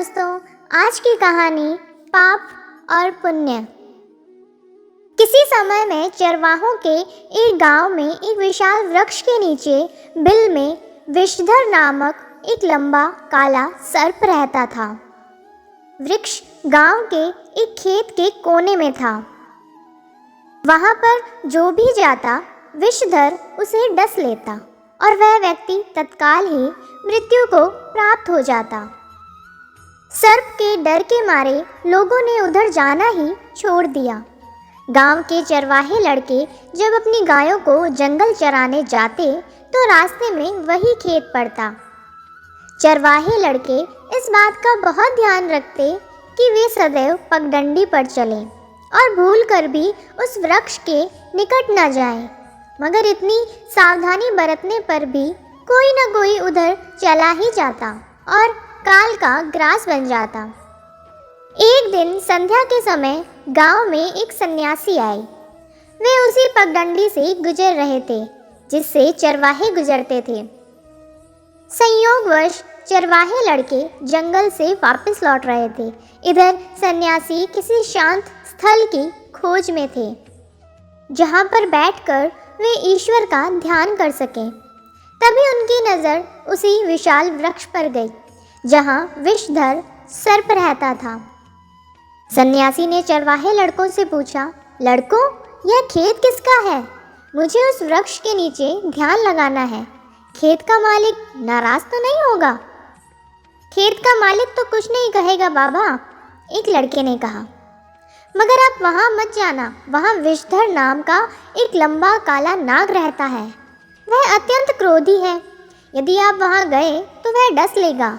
दोस्तों, आज की कहानी पाप और पुण्य। किसी समय में चरवाहों के एक गांव में एक विशाल वृक्ष के नीचे बिल में विषधर नामक एक लंबा काला सर्प रहता था। वृक्ष गांव के एक खेत के कोने में था। वहां पर जो भी जाता विषधर उसे डस लेता और वह व्यक्ति तत्काल ही मृत्यु को प्राप्त हो जाता। सर्प के डर के मारे लोगों ने उधर जाना ही छोड़ दिया। गांव के चरवाहे लड़के जब अपनी गायों को जंगल चराने जाते तो रास्ते में वही खेत पड़ता। चरवाहे लड़के इस बात का बहुत ध्यान रखते कि वे सदैव पगडंडी पर चलें और भूल कर भी उस वृक्ष के निकट न जाएं। मगर इतनी सावधानी बरतने पर भी कोई न कोई उधर चला ही जाता और काल का ग्रास बन जाता। एक दिन संध्या के समय गांव में एक सन्यासी आए। वे उसी पगडंडी से गुजर रहे थे जिससे चरवाहे गुजरते थे। संयोगवश चरवाहे लड़के जंगल से वापस लौट रहे थे। इधर सन्यासी किसी शांत स्थल की खोज में थे जहां पर बैठकर वे ईश्वर का ध्यान कर सकें। तभी उनकी नज़र उसी विशाल वृक्ष पर गई जहां विषधर सर्प रहता था। सन्यासी ने चरवाहे लड़कों से पूछा, लड़कों, यह खेत किसका है? मुझे उस वृक्ष के नीचे ध्यान लगाना है। खेत का मालिक नाराज तो नहीं होगा? खेत का मालिक तो कुछ नहीं कहेगा बाबा, एक लड़के ने कहा। मगर आप वहां मत जाना, वहां विषधर नाम का एक लंबा काला नाग रहता है। वह अत्यंत क्रोधी है। यदि आप वहां गए तो वह डस लेगा।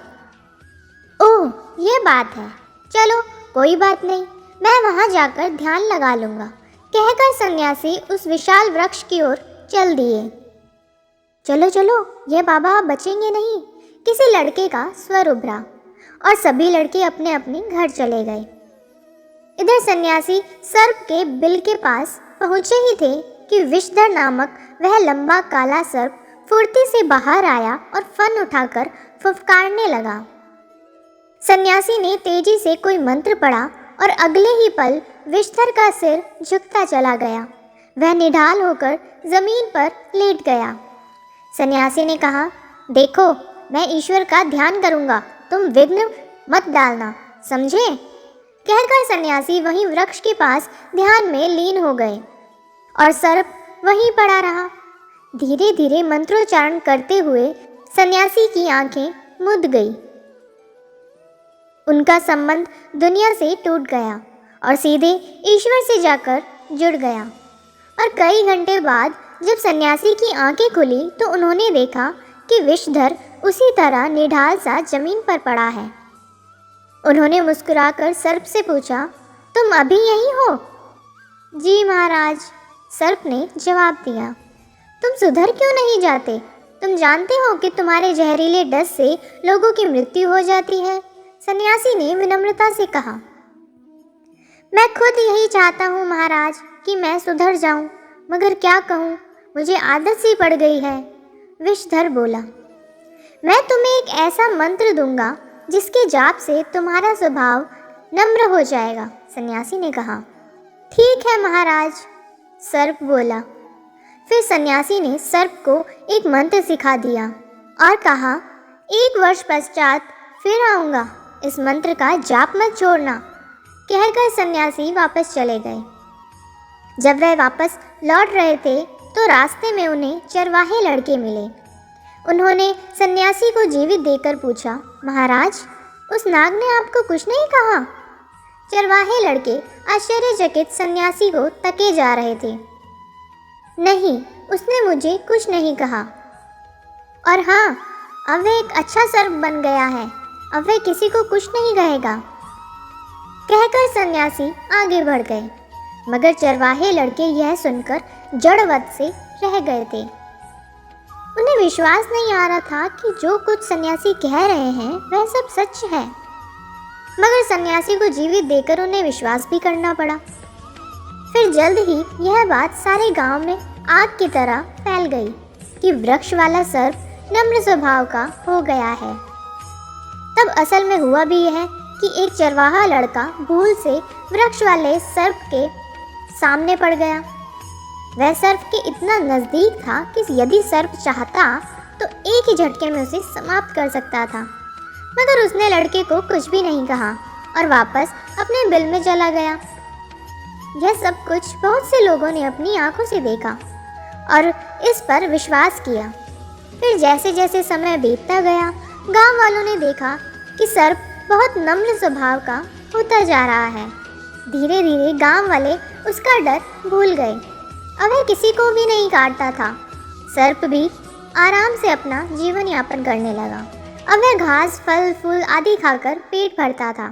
ओह, ये बात है। चलो, कोई बात नहीं, मैं वहां जाकर ध्यान लगा लूँगा, कहकर सन्यासी उस विशाल वृक्ष की ओर चल दिए। चलो चलो, ये बाबा बचेंगे नहीं, किसी लड़के का स्वर उभरा और सभी लड़के अपने अपने घर चले गए। इधर सन्यासी सर्प के बिल के पास पहुँचे ही थे कि विषधर नामक वह लंबा काला सर्प फुर्ती से बाहर आया और फन उठाकर फुफकारने लगा। सन्यासी ने तेजी से कोई मंत्र पढ़ा और अगले ही पल विषधर का सिर झुकता चला गया। वह निढाल होकर जमीन पर लेट गया। सन्यासी ने कहा, देखो, मैं ईश्वर का ध्यान करूंगा, तुम विघ्न मत डालना, समझे? कहकर सन्यासी वहीं वृक्ष के पास ध्यान में लीन हो गए और सर्प वहीं पड़ा रहा। धीरे धीरे मंत्रोच्चारण करते हुए सन्यासी की आंखें मुद गई। उनका संबंध दुनिया से टूट गया और सीधे ईश्वर से जाकर जुड़ गया। और कई घंटे बाद जब सन्यासी की आंखें खुली तो उन्होंने देखा कि विषधर उसी तरह निढाल सा जमीन पर पड़ा है। उन्होंने मुस्कुराकर सर्प से पूछा, तुम अभी यहीं हो? जी महाराज, सर्प ने जवाब दिया। तुम सुधर क्यों नहीं जाते? तुम जानते हो कि तुम्हारे जहरीले डस से लोगों की मृत्यु हो जाती है। सन्यासी ने विनम्रता से कहा, मैं खुद यही चाहता हूँ महाराज कि मैं सुधर जाऊँ, मगर क्या कहूँ, मुझे आदत सी पड़ गई है। विषधर बोला, मैं तुम्हें एक ऐसा मंत्र दूंगा जिसके जाप से तुम्हारा स्वभाव नम्र हो जाएगा। सन्यासी ने कहा, ठीक है महाराज, सर्प बोला। फिर सन्यासी ने सर्प को एक मंत्र सिखा दिया और कहा, 1 वर्ष पश्चात फिर आऊँगा, इस मंत्र का जाप मत छोड़ना। कहकर सन्यासी वापस चले गए। जब वह वापस लौट रहे थे तो रास्ते में उन्हें चरवाहे लड़के मिले। उन्होंने सन्यासी को जीवित देखकर पूछा, महाराज, उस नाग ने आपको कुछ नहीं कहा? चरवाहे लड़के आश्चर्यचकित सन्यासी को तके जा रहे थे। नहीं, उसने मुझे कुछ नहीं कहा। और हाँ, अब वह एक अच्छा सर्प बन गया है, अब वह किसी को कुछ नहीं कहेगा। कहकर सन्यासी आगे बढ़ गए। मगर चरवाहे लड़के यह सुनकर जड़वत से रह गए थे। उन्हें विश्वास नहीं आ रहा था कि जो कुछ सन्यासी कह रहे हैं वह सब सच है। मगर सन्यासी को जीवित देकर उन्हें विश्वास भी करना पड़ा। फिर जल्द ही यह बात सारे गांव में आग की तरह फैल गई कि वृक्ष वाला सर्प नम्र स्वभाव का हो गया है। तब असल में हुआ भी यह कि एक चरवाहा लड़का भूल से वृक्ष वाले सर्प के सामने पड़ गया। वह सर्प के इतना नज़दीक था कि यदि सर्प चाहता तो एक ही झटके में उसे समाप्त कर सकता था, मगर उसने लड़के को कुछ भी नहीं कहा और वापस अपने बिल में चला गया। यह सब कुछ बहुत से लोगों ने अपनी आंखों से देखा और इस पर विश्वास किया। फिर जैसे जैसे समय बीतता गया, गांव वालों ने देखा कि सर्प बहुत नम्र स्वभाव का होता जा रहा है। धीरे धीरे गांव वाले उसका डर भूल गए। अब वह किसी को भी नहीं काटता था। सर्प भी आराम से अपना जीवन यापन करने लगा। अब वह घास, फल, फूल आदि खाकर पेट भरता था।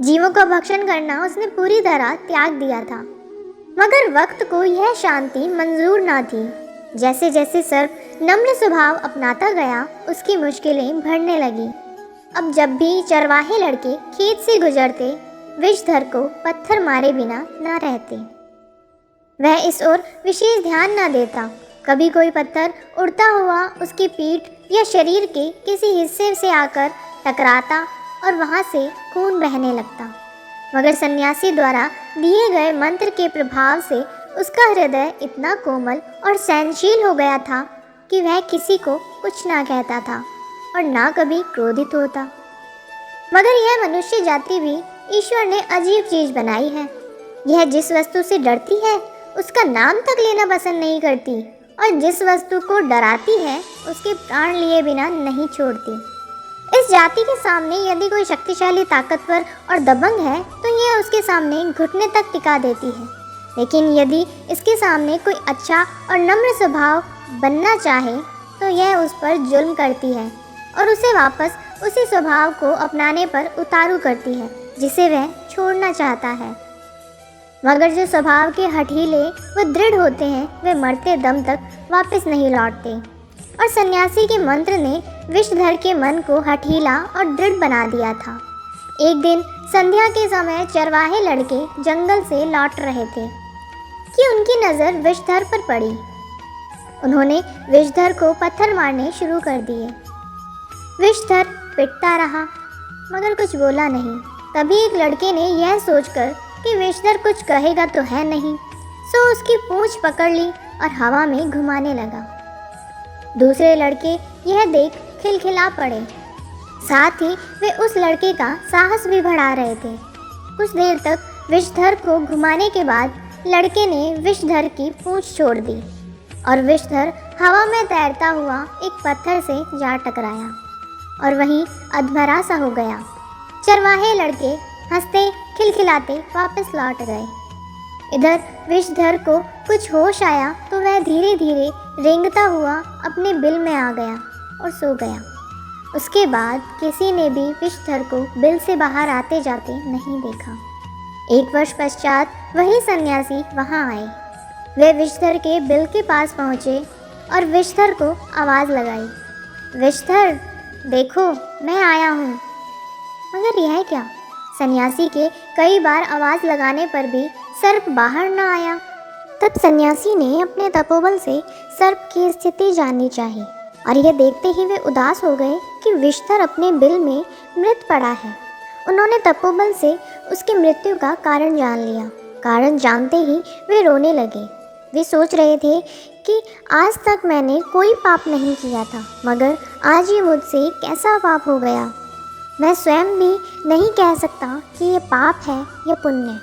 जीवों का भक्षण करना उसने पूरी तरह त्याग दिया था। मगर वक्त को यह शांति मंजूर ना थी। जैसे जैसे सर्प नम्र स्वभाव अपनाता गया, उसकी मुश्किलें बढ़ने लगी। अब जब भी चरवाहे लड़के खेत से गुजरते, विषधर को पत्थर मारे बिना ना रहते। वह इस ओर विशेष ध्यान न देता। कभी कोई पत्थर उड़ता हुआ उसकी पीठ या शरीर के किसी हिस्से से आकर टकराता और वहाँ से खून बहने लगता। मगर सन्यासी द्वारा दिए गए मंत्र के प्रभाव से उसका हृदय इतना कोमल और सहनशील हो गया था कि वह किसी को कुछ ना कहता था और ना कभी क्रोधित होता। मगर यह मनुष्य जाति भी ईश्वर ने अजीब चीज़ बनाई है। यह जिस वस्तु से डरती है उसका नाम तक लेना पसंद नहीं करती और जिस वस्तु को डराती है उसके प्राण लिए बिना नहीं छोड़ती। इस जाति के सामने यदि कोई शक्तिशाली, ताकतवर और दबंग है तो यह उसके सामने घुटने तक टिका देती है। लेकिन यदि इसके सामने कोई अच्छा और नम्र स्वभाव बनना चाहे तो यह उस पर जुल्म करती है और उसे वापस उसी स्वभाव को अपनाने पर उतारू करती है जिसे वह छोड़ना चाहता है। मगर जो स्वभाव के हठीले व दृढ़ होते हैं वे मरते दम तक वापस नहीं लौटते। और सन्यासी के मंत्र ने विषधर के मन को हठीला और दृढ़ बना दिया था। एक दिन संध्या के समय चरवाहे लड़के जंगल से लौट रहे थे कि उनकी नज़र विषधर पर पड़ी। उन्होंने विषधर को पत्थर मारने शुरू कर दिए। विषधर पिटता रहा मगर कुछ बोला नहीं। तभी एक लड़के ने यह सोचकर कि विषधर कुछ कहेगा तो है नहीं, सो उसकी पूंछ पकड़ ली और हवा में घुमाने लगा। दूसरे लड़के यह देख खिलखिला पड़े। साथ ही वे उस लड़के का साहस भी बढ़ा रहे थे। कुछ देर तक विषधर को घुमाने के बाद लड़के ने विषधर की पूंछ छोड़ दी और विषधर हवा में तैरता हुआ एक पत्थर से जा टकराया और वहीं अधमरा सा हो गया। चरवाहे लड़के हंसते खिलखिलाते वापस लौट गए। इधर विषधर को कुछ होश आया तो वह धीरे धीरे रेंगता हुआ अपने बिल में आ गया और सो गया। उसके बाद किसी ने भी विषधर को बिल से बाहर आते जाते नहीं देखा। 1 वर्ष पश्चात वही सन्यासी वहाँ आए। वे विषधर के बिल के पास पहुँचे और विषधर को आवाज़ लगाई, विषधर देखो मैं आया हूँ। मगर यह क्या? सन्यासी के कई बार आवाज़ लगाने पर भी सर्प बाहर न आया। तब सन्यासी ने अपने तपोबल से सर्प की स्थिति जाननी चाहिए और यह देखते ही वे उदास हो गए कि विषधर अपने बिल में मृत पड़ा है। उन्होंने तपोबल से उसकी मृत्यु का कारण जान लिया। कारण जानते ही वे रोने लगे। वे सोच रहे थे कि आज तक मैंने कोई पाप नहीं किया था, मगर आज ही मुझसे कैसा पाप हो गया। मैं स्वयं भी नहीं कह सकता कि ये पाप है या पुण्य।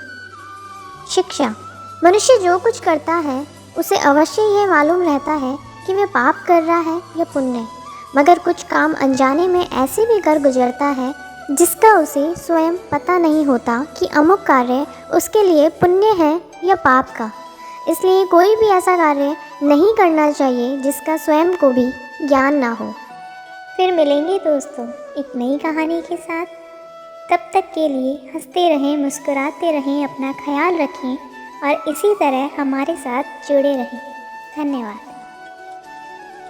शिक्षा: मनुष्य जो कुछ करता है उसे अवश्य यह मालूम रहता है कि वह पाप कर रहा है या पुण्य, मगर कुछ काम अनजाने में ऐसे भी कर गुजरता है जिसका उसे स्वयं पता नहीं होता कि अमुक कार्य उसके लिए पुण्य है या पाप का। इसलिए कोई भी ऐसा कार्य नहीं करना चाहिए जिसका स्वयं को भी ज्ञान ना हो। फिर मिलेंगे दोस्तों एक नई कहानी के साथ। तब तक के लिए हंसते रहें, मुस्कुराते रहें, अपना ख्याल रखें और इसी तरह हमारे साथ जुड़े रहें। धन्यवाद।